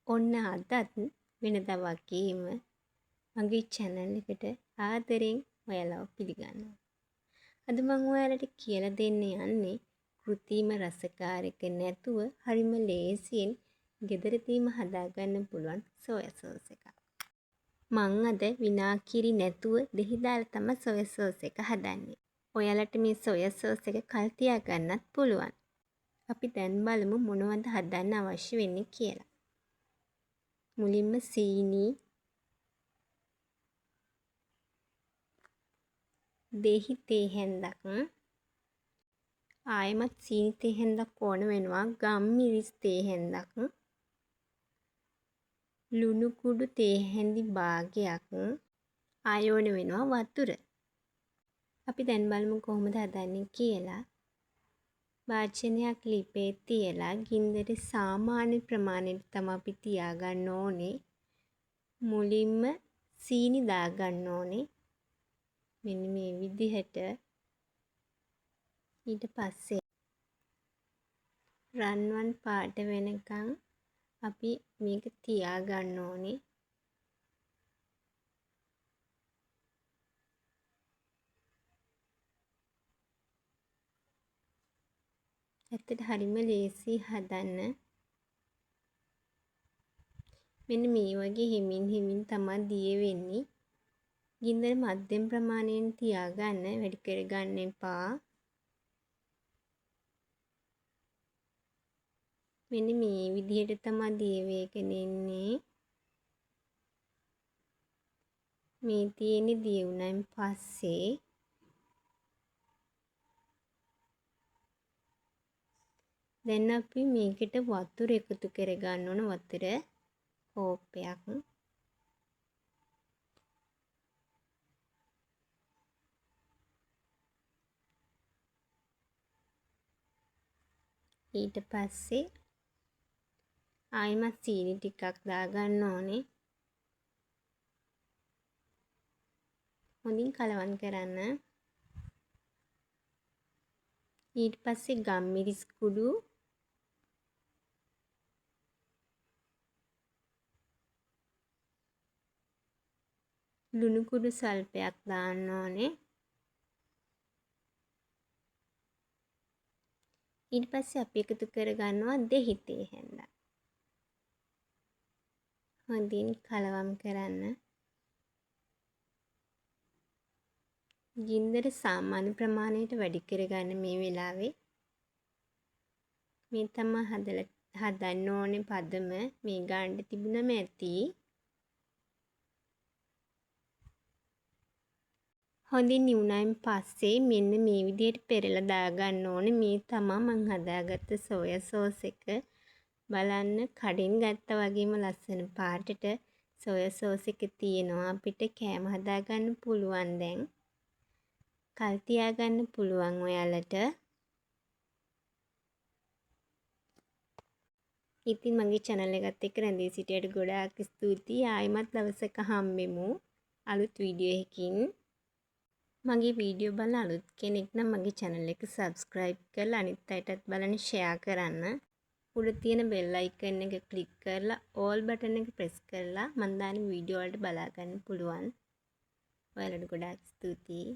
ඔන්න අදත් වෙනදා වගේම මගේ channel එකට ආදරෙන් ඔයාලව පිළිගන්නවා. අද මම ඔයාලට කියලා දෙන්න යන්නේ කෘත්‍රිම රසකාරක නැතුව හරිම ලේසියෙන් ගෙදරදීම හදාගන්න පුළුවන් සෝයා සෝස් එකක්. මං අද විනාකිරි නැතුව දෙහි දාලා තමයි සෝයා සෝස් එක හදන්නේ. ඔයාලට මේ සෝයා සෝස් එක කල් තියාගන්නත් පුළුවන්. අපි දැන් බලමු මොනවද හදන්න අවශ්‍ය වෙන්නේ කියලා. මුලින්ම සීනි, දෙහි තේ හැන්දක්, ආයෙමත් සීනි තේ හැන්දක් ඕන වෙනවා, ගම්මිරිස් තේ හැන්දක්, ලුණු කුඩු තේ හැඳි භාගයක්, ආයෙ ඕන වෙනවා වතුර. අපි දැන් බලමු කොහොමද හදන්නේ කියලා. වාචනයක් ලිපේ තියලා ගින්දර සාමාන්‍ය ප්‍රමාණයට තමයි අපි තියාගන්න ඕනේ. මුලින්ම සීනි දාගන්න ඕනේ. මෙන්න මේ විදිහට. ඊට පස්සේ රන්වන් පාට වෙනකන් අපි මේක තියාගන්න ඕනේ. ඇත්තට හරිම ලේසි හදන්න. මෙන්න මේ වගේ හිමින් හිමින් තමයි දිය වෙන්නේ. ගින්දර මධ්‍යම ප්‍රමාණයෙන් තියාගන්න, වැඩි කරගන්න එපා. මෙන්න මේ විදිහට තමයි දිය වේගෙන ඉන්නේ. මේ තියෙන්නේ දිය වුණාන් පස්සේ දැන් අපි මේකට වතුර එකතු කරගන්න ඕන. වතුර කෝප්පයක්. ඊට පස්සේ ආයෙමත් සීනි ටිකක් දාගන්න ඕනේ. හොඳින් කලවම් කරන්න. ඊට පස්සේ ගම්මිරිස් කුඩු, ලුණු කුඩු සල්පයක් දාන්න ඕනේ. ඊට පස්සේ අපි එකතු කරගන්නවා දෙහි තේ හැන්දක්. හොඳින් කලවම් කරන්න. ගින්දර සාමාන්‍ය ප්‍රමාණයට වැඩි කරගන්න මේ වෙලාවේ. මේ තමයි හදන්න ඕනේ පදම. මේ ගාන්න තිබුණම ඇති. හොඳින් නිවුණාන් පස්සේ මෙන්න මේ විදිහට පෙරලා දාගන්න ඕනේ. මේ තමයි මං හදාගත්ත සෝයා සෝස් එක. බලන්න කඩෙන් ගත්තා වගේම ලස්සන පාටට සෝයා සෝස් එක තියෙනවා. අපිට කෑම හදාගන්න පුළුවන් දැන්. කල් තියාගන්න පුළුවන් ඔයාලට. ඉතින් මගේ channel එකත් එක්ක රැඳී සිටියට ගොඩාක් ස්තුතියි. ආයෙමත් දවසක හම්බෙමු අලුත් වීඩියෝ එකකින්. මගේ වීඩියෝ බලන අලුත් කෙනෙක් නම් මගේ channel එක subscribe කරලා අනිත් අයටත් බලන්න share කරන්න. උඩ තියෙන bell icon එක click කරලා all button එක press කරලා මම දාන වීඩියෝ වලට බලා ගන්න පුළුවන්. ඔයාලට ගොඩාක් ස්තුතියි.